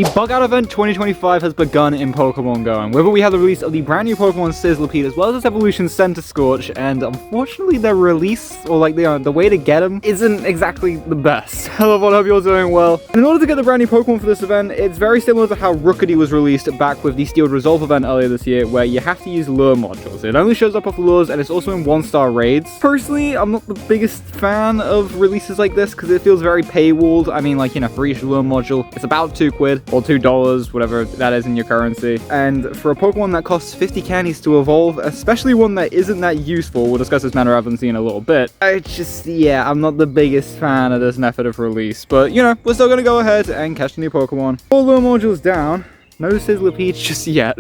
The Bug Out Event 2025 has begun in Pokemon GO, and with it we have the release of the brand new Pokemon SIZZLIPEDE as well as its evolution Centiskorch, and unfortunately their release, or like the way to get them, isn't exactly the best. Hello everyone, hope you're all doing well. And in order to get the brand new Pokemon for this event, it's very similar to how Rookity was released back with the Steeled Resolve event earlier this year, where you have to use lure modules. It only shows up off lures, and it's also in 1-star raids. Personally, I'm not the biggest fan of releases like this, because it feels very paywalled. I mean, like, you know, for each lure module, it's about £2 or $2, whatever that is in your currency. And for a Pokemon that costs 50 candies to evolve, especially one that isn't that useful, we'll discuss this matter of evolution in a little bit. Yeah, I'm not the biggest fan of this method of release, but you know, we're still gonna go ahead and catch the new Pokemon. All lure modules down. No SIZZLIPEDE just yet.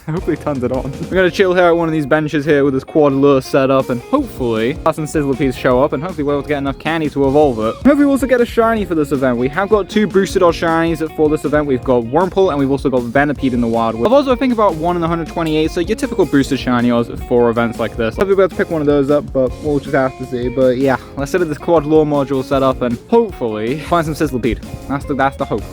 I hope he turns it on. We're gonna chill here at one of these benches here with this quad lure set up, and hopefully some SIZZLIPEDes show up, and hopefully we're able to get enough candy to evolve it. Hopefully we also get a shiny for this event. We have got 2 boosted odd shinies for this event. We've got Wurmple, and we've also got Venipede in the wild. I've also, I think, about 1 in 128, so your typical boosted shiny odds for events like this. Hopefully we'll be able to pick one of those up, but we'll just have to see. But yeah, let's set up this quad lure module set up, and hopefully find some SIZZLIPEDE. That's the hope.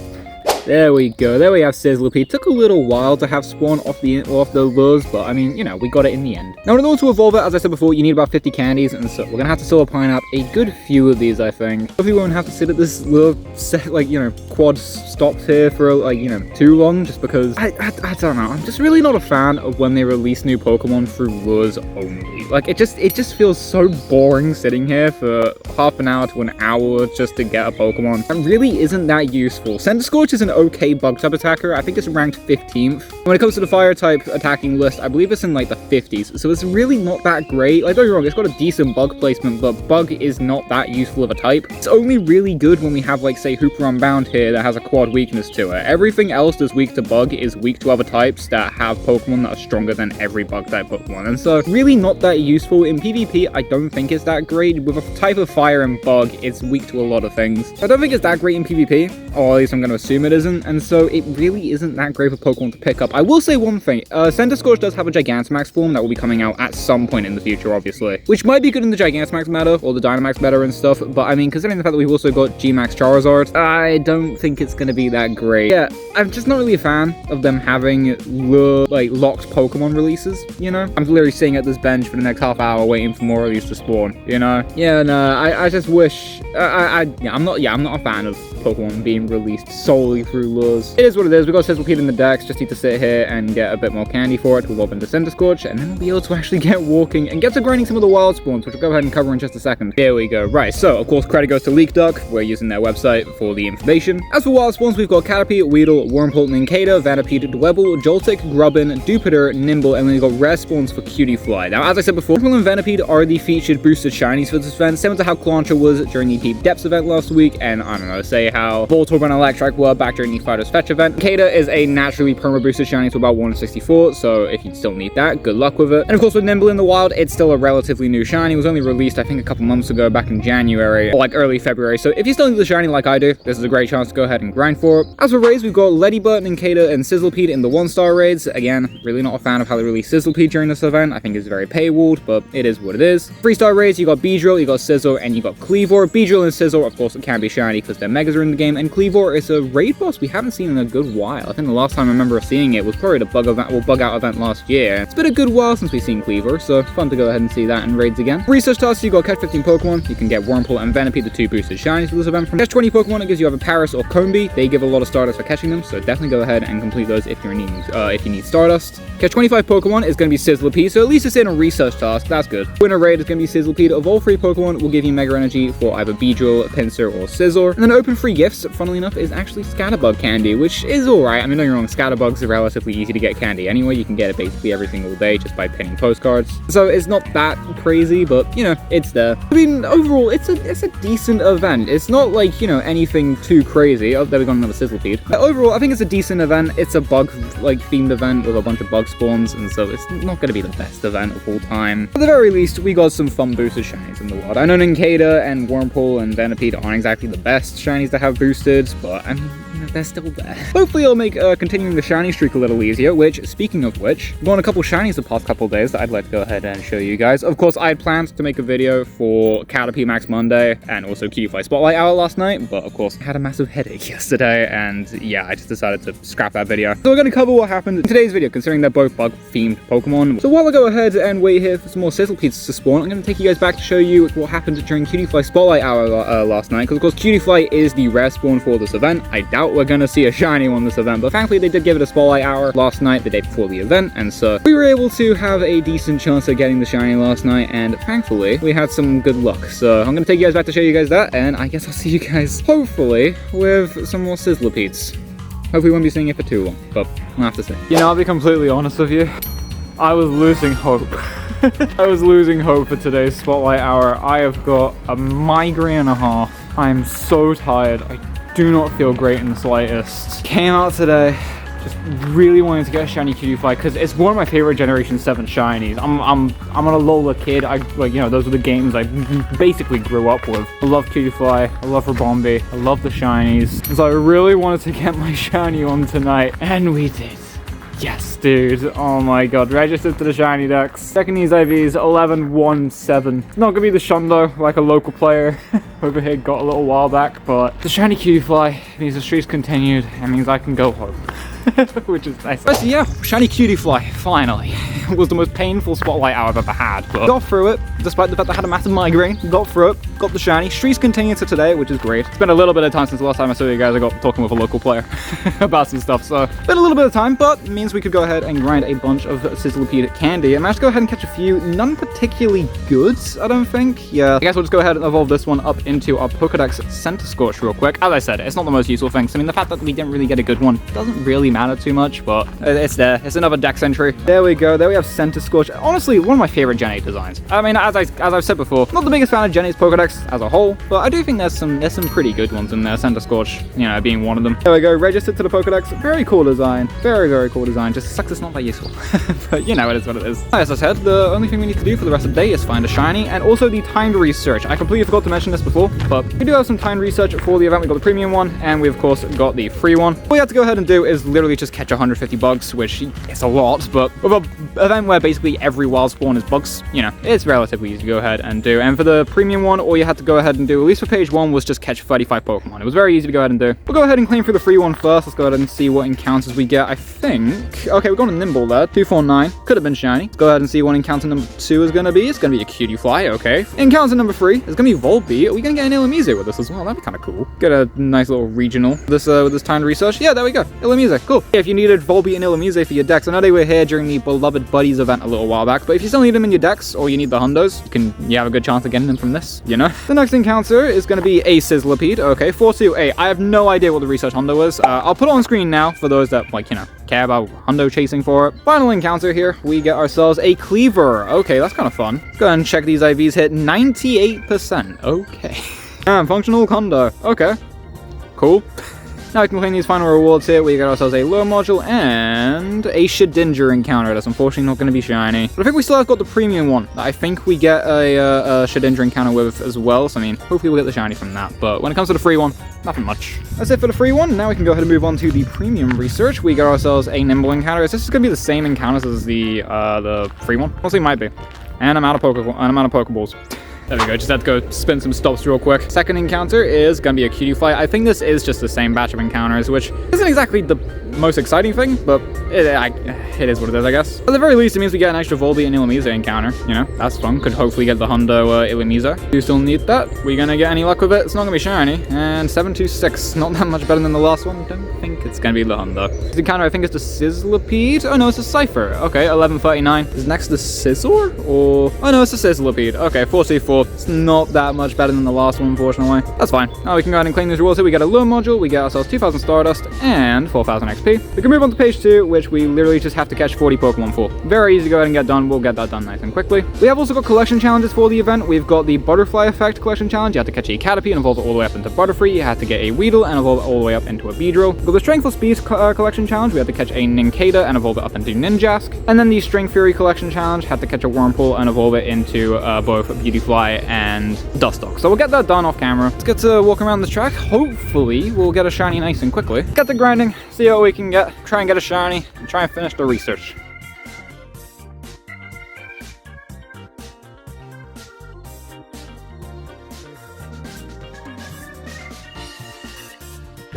There we go. There we have SIZZLIPEDE. Took a little while to have spawn off the lures, but I mean, you know, we got it in the end. Now, in order to evolve it, as I said before, you need about 50 candies, and so we're gonna have to silver pine out a good few of these, I think. Hopefully we won't have to sit at this little set, like, you know, quad stopped here for, like, you know, too long, just because I don't know. I'm just really not a fan of when they release new Pokemon through lures only. Like, it just feels so boring sitting here for half an hour to an hour just to get a Pokemon. It really isn't that useful. Centiskorch is an okay bug type attacker. I think it's ranked 15th. When it comes to the fire type attacking list, I believe it's in like the 50s, so it's really not that great. Like, don't get me wrong, it's got a decent bug placement, but bug is not that useful of a type. It's only really good when we have, like, say, Hooper Unbound here that has a quad weakness to it. Everything else that's weak to bug is weak to other types that have Pokemon that are stronger than every bug type Pokemon, and so really not that useful. In PvP, I don't think it's that great. With a type of fire and bug, it's weak to a lot of things. I don't think it's that great in PvP, or at least I'm going to assume it isn't, and so it really isn't that great for Pokemon to pick up. I will say one thing, Centiskorch does have a Gigantamax form that will be coming out at some point in the future, obviously, which might be good in the Gigantamax meta, or the Dynamax meta and stuff, but I mean, considering the fact that we've also got G-Max Charizard, I don't think it's going to be that great. Yeah, I'm just not really a fan of them having locked Pokemon releases, you know? I'm literally sitting at this bench for the next half hour waiting for more of these to spawn, you know? Yeah, no, I just wish, I'm not a fan of Pokemon being released solely through lures. It is what it is. We got SIZZLIPEDE in the decks. Just need to sit here and get a bit more candy for it to evolve into Centiskorch, and then we'll be able to actually get walking and get to grinding some of the wild spawns, which we'll go ahead and cover in just a second. Here we go. Right, so of course credit goes to LeakDuck. We're using their website for the information. As for wild spawns, we've got Caterpie, Weedle, Wurmple, Nincada, Venipede, Dwebble, Joltik, Grubbin, Dupiter, Nimble, and then we've got rare spawns for Cutiefly. Now, as I said before, Wurmple and Venipede are the featured boosted shinies for this event, similar to how Clauncher was during the Deep Depths event last week, and I don't know, say how Voltorb and Electrike were back during the Fighters Fetch event. Nincada is a naturally perma boosted shiny to about 1 in 64, so if you still need that, good luck with it. And of course with Nimble in the wild, it's still a relatively new shiny. It was only released, I think, a couple months ago, back in January, or like early February, so if you still need the shiny like I do, this is a great chance to go ahead and grind for it. As for raids, we've got Ladybug, Nincada, and SIZZLIPEDE in the 1-star raids. Again, really not a fan of how they released SIZZLIPEDE during this event. I think it's very paywalled, but it is what it is. 3-star raids, you got Beedrill, you got Scizor, and you got Kleavor. Beedrill and Scizor, of course, it can be shiny because their megas are in the game, and Kleavor is a raid boss we haven't seen in a good while. I think the last time I remember seeing it was probably the bug out event last year. It's been a good while since we've seen Kleavor, so fun to go ahead and see that in raids again. Research tasks, you got catch 15 Pokemon. You can get Wurmple and Venipede, the 2 boosted shinies for this event. From catch 20 Pokemon, it gives you either Paris or Combee. They give a lot of Stardust for catching them, so definitely go ahead and complete those if you need Stardust. Catch 25 Pokemon is going to be SIZZLIPEDE, so at least it's in a research task. That's good. Winner raid is going to be SIZZLIPEDE. Of all 3 Pokemon, will give you Mega Energy for either Beedrill, Pinsir, or Scizor. And then open free gifts, funnily enough, is actually Scatterbug candy, which is alright. I mean, don't get me wrong, Scatterbugs are relatively easy to get candy anyway. You can get it basically every single day just by pinning postcards. So it's not that crazy, but, you know, it's there. I mean, overall, it's a decent event. It's not like, you know, anything too crazy. Oh, there we got another SIZZLIPEDE. But overall, I think it's a decent event. It's a bug, like, themed event with a bunch of bug spawns, and so it's not going to be the best event of all time. At the very least, we got some fun boosted shinies in the wild. I know Nincada and Wurmple and Venipede aren't exactly the best shinies to have boosted, but I mean, you know, they're still there. Hopefully it'll make continuing the shiny streak a little easier, which, speaking of which, I've gotten a couple shinies the past couple days that I'd like to go ahead and show you guys. Of course, I had planned to make a video for Caterpie Max Monday and also Cutify Spotlight Hour last night, but of course I had a massive headache yesterday, and yeah, I just decided to scrap that video. So we're going to cover what happened in today's video, considering they're both bug-themed Pokemon. So while I go ahead and wait here for some more Sizzlepedes to spawn, I'm going to take you guys back to show you what happened during Cutify Spotlight Hour last night, because of course Cutify is the rare spawn for this event. I doubt we're going to see a shiny one this event, but thankfully they did give it a Spotlight Hour last night, the day before the event, and so we were able to have a decent chance of getting the shiny last night, and thankfully we had some good luck. So I'm going to take you guys back to show you guys that, and I guess I'll see you guys hopefully with some more Sizzlepedes. Hopefully we won't be seeing it for too long, but we'll have to see. You know, I'll be completely honest with you, I was losing hope. I was losing hope for today's Spotlight Hour. I have got a migraine and a half. I am so tired. I do not feel great in the slightest. Came out today, just really wanting to get a shiny Cutify because it's one of my favorite Generation 7 shinies. I'm an Alola kid. Like, you know, those were the games I basically grew up with. I love Cutify, I love Wurmple, I love the shinies. So I really wanted to get my shiny on tonight, and we did. Yes, dude. Oh my god. Registered to the shiny decks. Checking these IVs, 11-1-7. It's not gonna be the Shundo like a local player over here got a little while back, but the shiny Cutify means the streak's continued. It means I can go home. Which is nice. But yeah, shiny Cutify, finally. It was the most painful Spotlight Hour I've ever had, but got through it, despite the fact that I had a massive migraine. Got through it, got the shiny. Streaks continued to today, which is great. It's been a little bit of time since the last time I saw you guys. I got talking with a local player about some stuff, so been a little bit of time, but it means we could go ahead and grind a bunch of Sizzlepede candy. I managed to go ahead and catch a few, none particularly good, I don't think. Yeah, I guess we'll just go ahead and evolve this one up into our Pokedex Centiskorch real quick. As I said, it's not the most useful thing. So, I mean, the fact that we didn't really get a good one doesn't really matter too much, but it's there. It's another dex entry. There we go. There we have Centiskorch. Honestly, one of my favorite Gen 8 designs. I mean, as I've said before, not the biggest fan of Gen 8's Pokedex as a whole, but I do think there's some pretty good ones in there. Centiskorch, you know, being one of them. There we go. Registered to the Pokedex. Very cool design. Very, very cool design. Just sucks it's not that useful. But you know, it is what it is. As I said, the only thing we need to do for the rest of the day is find a shiny, and also the timed research. I completely forgot to mention this before, but we do have some timed research for the event. We got the premium one, and we of course got the free one. All we have to go ahead and do is literally just catch 150 bugs, which is a lot, but with an event where basically every wild spawn is bugs, you know, it's relatively easy to go ahead and do. And for the premium one, all you had to go ahead and do, at least for page 1, was just catch 35 Pokemon. It was very easy to go ahead and do. We'll go ahead and claim for the free one first. Let's go ahead and see what encounters we get. I think, okay, we got a Nimble there, 249, could have been shiny. Let's go ahead and see what encounter number 2 is going to be. It's going to be a Cutify, okay. Encounter number 3 is going to be Volbeat. Are we going to get an Illumise with this as well? That'd be kind of cool. Get a nice little regional with this timed research. Yeah, there we go. Illumise, cool. Yeah, if you needed Volbeat and Illumise for your decks, I know they were here during the Beloved Buddies event a little while back, but if you still need them in your decks, or you need the Hundos, you have a good chance of getting them from this, you know? The next encounter is going to be a Sizzlepede, okay, 428. I have no idea what the research Hundo is. I'll put it on screen now for those that, like, you know, care about Hundo chasing for it. Final encounter here, we get ourselves a Cleaver. Okay, that's kind of fun. Let's go ahead and check these IVs hit 98%. Okay. Functional Hundo. Okay. Cool. Now we can claim these final rewards here. We get ourselves a Lure Module and a Shedinja encounter. That's unfortunately not going to be shiny. But I think we still have got the premium one that I think we get a Shedinja encounter with as well. So I mean, hopefully we'll get the shiny from that. But when it comes to the free one, nothing much. That's it for the free one. Now we can go ahead and move on to the premium research. We get ourselves a Nimble encounter. Is this going to be the same encounters as the free one? Honestly, it might be. And I'm out of Pokeballs. There we go, just had to go spin some stops real quick. Second encounter is going to be a Cutify. I think this is just the same batch of encounters, which isn't exactly the most exciting thing, but it is what it is, I guess. At the very least, it means we get an extra Volbeat and Illumise encounter. You know, that's fun. Could hopefully get the Hundo Illumise. Do still need that. We gonna get any luck with it? It's not gonna be shiny. And 726, not that much better than the last one. Don't think it's gonna be the Hundo. The encounter, I think, is the Sizzlepede. Oh no, it's a Cypher. Okay, 1139. Is next the Scizor? Or oh no, it's a Sizzlepede. Okay, 424. It's not that much better than the last one, unfortunately. That's fine. Now we can go ahead and claim these rewards here. We get a Lure Module. We get ourselves 2000 Stardust and 4000 XP. We can move on to page 2, which which we literally just have to catch 40 Pokemon for. Very easy to go ahead and get done. We'll get that done nice and quickly. We have also got collection challenges for the event. We've got the Butterfly Effect collection challenge. You have to catch a Caterpie and evolve it all the way up into Butterfree. You have to get a Weedle and evolve it all the way up into a Beedrill. We've got the Strength or Speed collection challenge. We have to catch a Nincada and evolve it up into Ninjask. And then the String Fury collection challenge. Have to catch a Wurmple and evolve it into both Beautyfly and Dustox. So we'll get that done off camera. Let's get to walk around the track. Hopefully we'll get a shiny nice and quickly. Get the grinding, see what we can get, try and get a shiny, and try and finish the research.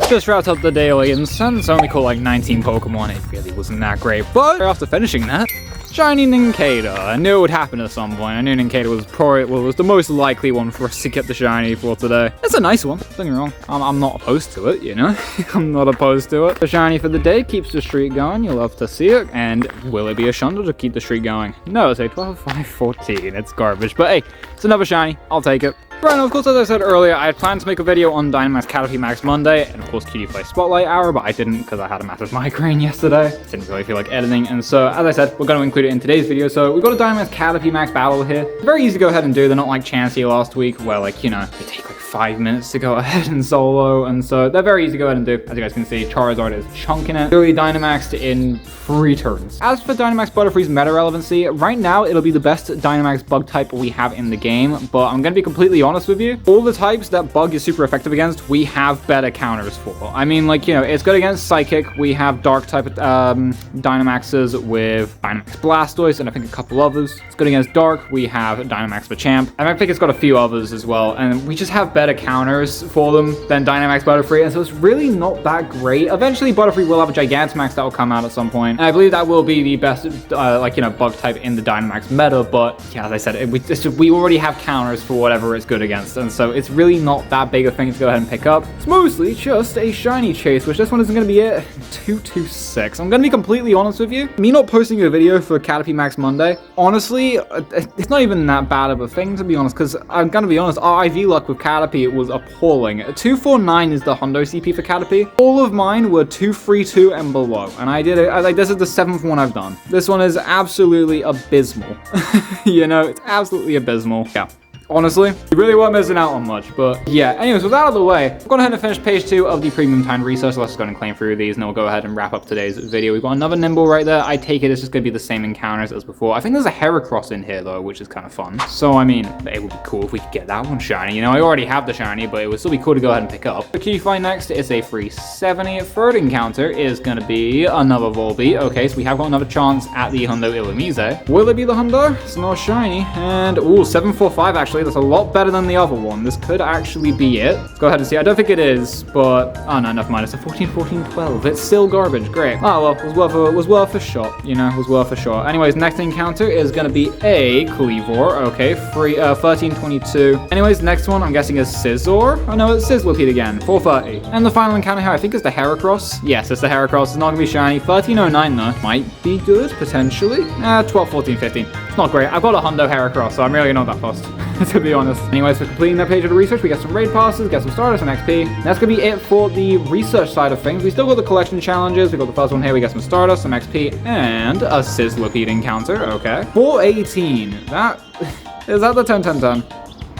Just wrapped up the daily, and since I only caught like 19 Pokemon, it really wasn't that great. But after finishing that, shiny Nincada. I knew it would happen at some point. I knew Nincada was probably, well, was the most likely one for us to get the shiny for today. It's a nice one, don't get me wrong. I'm not opposed to it, you know? I'm not opposed to it. The shiny for the day keeps the streak going. You'll love to see it. And will it be a Shundle to keep the streak going? No, it's a 12, 5, 14. It's garbage. But hey, it's another shiny. I'll take it. Right, now, of course, as I said earlier, I had planned to make a video on Dynamax Caterpie Max Monday, and of course Cutie Spotlight Hour, but I didn't because I had a massive migraine yesterday. Didn't really feel like editing, and so, as I said, we're going to include it in today's video. So, we've got a Dynamax Caterpie Max battle here. It's very easy to go ahead and do. They're not like Chansey last week, where, like, you know, they take like 5 minutes to go ahead and solo, and so they're very easy to go ahead and do. As you guys can see, Charizard is chunking it. Literally Dynamaxed in 3 turns. As for Dynamax Butterfree's meta relevancy, right now it'll be the best Dynamax bug type we have in the game, but I'm going to be completely honest with you. All the types that bug is super effective against, we have better counters for. I mean, like, you know, it's good against Psychic. We have Dark type Dynamaxes with Dynamax Blastoise and I think a couple others. It's good against Dark. We have Dynamax Machamp. And I think it's got a few others as well. And we just have better counters for them than Dynamax Butterfree. And so it's really not that great. Eventually, Butterfree will have a Gigantamax that will come out at some point. And I believe that will be the best, like, you know, bug type in the Dynamax meta. But yeah, as I said, we already have counters for whatever it's good against. And so it's really not that big a thing to go ahead and pick up. It's mostly just a shiny chase, which this one isn't going to be it. 226. I'm going to be completely honest with you. Me not posting a video for Caterpie Max Monday, honestly, it's not even that bad of a thing, to be honest, because I'm going to be honest, our IV luck with Caterpie was appalling. 249 is the Hundo CP for Caterpie. All of mine were 232 and below, and I did it. Like, this is the 7th one I've done. This one is absolutely abysmal. You know, it's absolutely abysmal. Yeah. Honestly, you really weren't missing out on much, but yeah. Anyways, with that out of the way, we've gone ahead and finished page 2 of the Premium Time Research. So let's just go and claim through these, and then we'll go ahead and wrap up today's video. We've got another Nimble right there. I take it's just going to be the same encounters as before. I think there's a Heracross in here, though, which is kind of fun. So, I mean, it would be cool if we could get that one shiny. You know, I already have the shiny, but it would still be cool to go ahead and pick up. The Cutie next is a free 70. Third encounter is going to be another Volbeat. Okay, so we have got another chance at the Hundo Illumise. Will it be the Hundo? It's not shiny. And, ooh, 745, actually. That's a lot better than the other one. This could actually be it. Let's go ahead and see. I don't think it is, but oh no, never mind. It's a 14, 14, 12. It's still garbage. Great. Oh well, it was worth a shot. You know, it was worth a shot. Anyways, next encounter is gonna be a Cleavor. Okay, free 13, 22. Anyways, next one I'm guessing is Scizor. Oh no, it's Sizzlipede again. 430. And the final encounter here, I think, is the Heracross. Yes, it's the Heracross. It's not gonna be shiny. 1309 though. Might be good potentially. 12, 14, 15. It's not great. I've got a Hundo Heracross, so I'm really not that fussed. To be honest. Anyways, for completing that page of the research, we get some raid passes, get some Stardust and XP. That's gonna be it for the research side of things. We still got the collection challenges. We got the first one here. We get some Stardust, some XP, and a Sizzlipede encounter. Okay. 418. That is that the 10, 10, 10?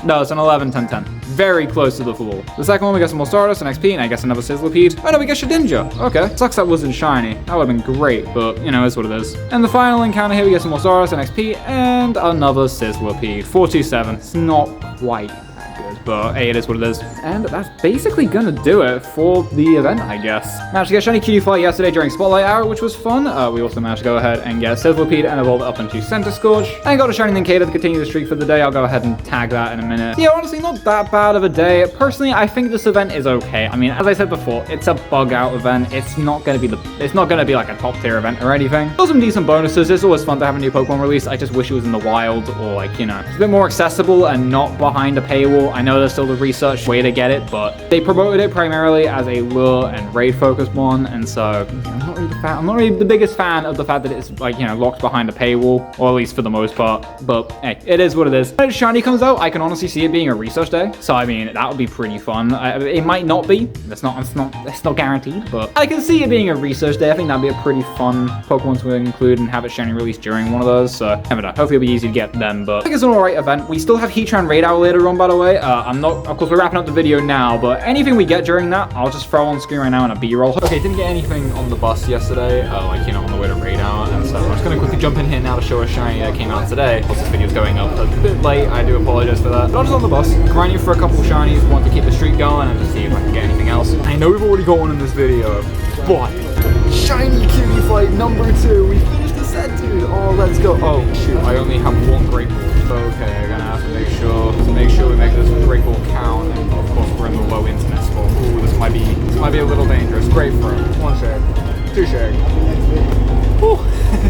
No, it's an 11, 10, 10. Very close to the full. The second one, we get some more Stardust and XP, and I guess another Sizzlipede. Oh no, we get Shedinja. Okay. Sucks that wasn't shiny. That would have been great, but, you know, it's what it is. And the final encounter here, we get some more Stardust and XP, and another Sizzlipede. 427. It's not quite that good, but hey, it is what it is. And that's basically gonna do it for the event, I guess. Managed to get shiny Cutie yesterday during Spotlight Hour, which was fun. We also managed to go ahead and get Sizzlipede and evolve it up into Centiskorch. And got a shiny Nincada to continue the streak for the day. I'll go ahead and tag that in a minute. Yeah, honestly, not that bad of a day. Personally, I think this event is okay. I mean, as I said before, it's a bug out event. It's not gonna be like a top tier event or anything. There's some decent bonuses. It's always fun to have a new Pokemon release. I just wish it was in the wild, or like, you know, it's a bit more accessible and not behind a paywall. I know there's still the research way to get it, but they promoted it primarily as a lure and raid focused one, and so I'm not really the biggest fan of the fact that it's like, you know, locked behind a paywall, or at least for the most part, but hey, it is what it is. When shiny comes out, I can honestly see it being a research day, so I mean, that would be pretty fun. It might not be, it's not guaranteed, but I can see it being a research day. I think that'd be a pretty fun Pokemon to include and have it shiny released during one of those, so never know. Hopefully it'll be easy to get them, but I think it's an alright event. We still have Heatran Raid Hour later on, by the way. Of course, we're wrapping up the video now, but anything we get during that, I'll just throw on screen right now in a B-roll. Okay, didn't get anything on the bus yesterday, like, you know, on the way to Raid Hour, and so I'm just gonna quickly jump in here now to show a shiny that came out today. Of course, this video's going up a bit late, I do apologize for that. But I'm just on the bus, grinding for a couple shinies, want to keep the streak going and just see if I can get anything else. I know we've already got one in this video, but shiny cutie flight number 2. We finished the set, dude. Oh, let's go. Oh shoot, I only have one great ball. Okay, I'm gonna have to make sure we make this great ball count. And of course, we're in the low internet spot. Ooh, this might be a little dangerous. Great throw. 1 shake, 2 shake. Ooh,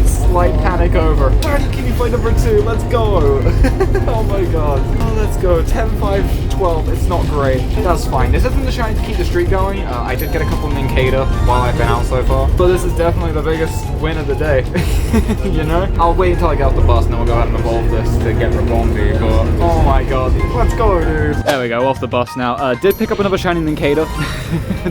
slight panic over. Shiny cutie flight number 2. Let's go. Oh my god. Oh, let's go. 10, 5, 12. It's not great. That's fine. This isn't the shiny to keep the streak going. I did get a couple Nincada while I've been out so far, but this is definitely the biggest win of the day. You know? I'll wait until I get off the bus and then we'll go ahead and evolve this to get Rebombi, but oh my god. Let's go, dude. There we go. Off the bus now. Did pick up another shiny Nincada.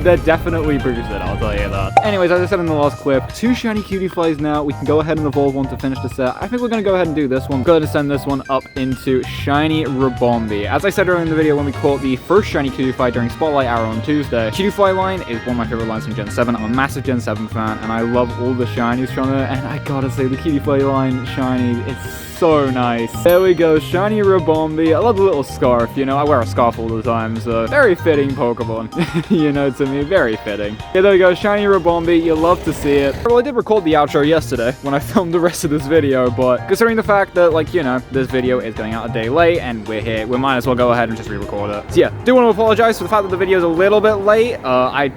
They're definitely boosted, I'll tell you that. Anyways, as I said in the last clip, 2 shiny cutie flies now. We can go ahead and evolve one to finish the set. I think we're going to go ahead and do this one. Go ahead and send this one up into shiny Rebombi. As I said earlier in the video when we caught the first shiny cutie fly during Spotlight Hour on Tuesday, cutie fly line is one of my favorite lines from Gen 7. I'm a massive Gen 7 fan and I love all the shinies from it, and I gotta say the cutie fly line shiny, it's so nice. There we go, shiny Rebombi. I love the little scarf, you know, I wear a scarf all the time, so very fitting Pokemon. You know, to me, very fitting. Yeah, there we go, shiny Rebombi. You love to see it. Well, I did record the outro yesterday when I filmed the rest of this video, but considering the fact that, like, you know, this video is going out a day late and we're here, we might as well go ahead and just re-record it. So yeah, do want to apologize for the fact that the video is a little bit late. I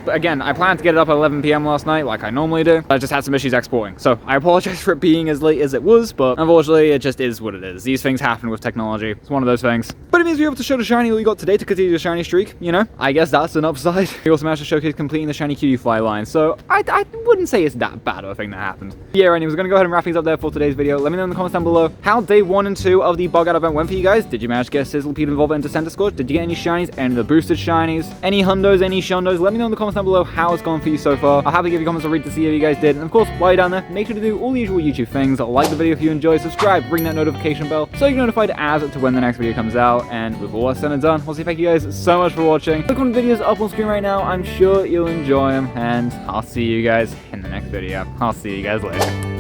planned to get it up at 11 p.m. last night like I normally do. I just had some issues exporting, so I apologize for it being as late as it was, but unfortunately it just is what it is. These things happen with technology. It's one of those things. But it means we're able to show the shiny we got today to continue the shiny streak, you know? I guess that's an upside. We also managed to showcase completing the shiny cutie fly line, so I wouldn't say it's that bad of a thing that happened. Yeah, anyways, we're gonna go ahead and wrap things up there for today's video. Let me know in the comments down below how day 1 and 2 of the bug out event went for you guys. Did you manage to get SIZZLIPEDE Evolved into Centiskorch? Did you get any shinies? Any of the boosted shinies? Any hundos? Any shundos? Let me know in the comments down below how it's gone for you so far. I'll happily give you comments to read to see how you guys did. And of course, while you're down there, make sure to do all the usual YouTube things. Like the video if you enjoyed, subscribe, ring that notification bell so you're notified as to when the next video comes out. And with all that said and done, we'll say thank you guys so much for watching. Click on the videos up on screen right now. I'm sure you'll enjoy them, and I'll see you guys in the next video. I'll see you guys later.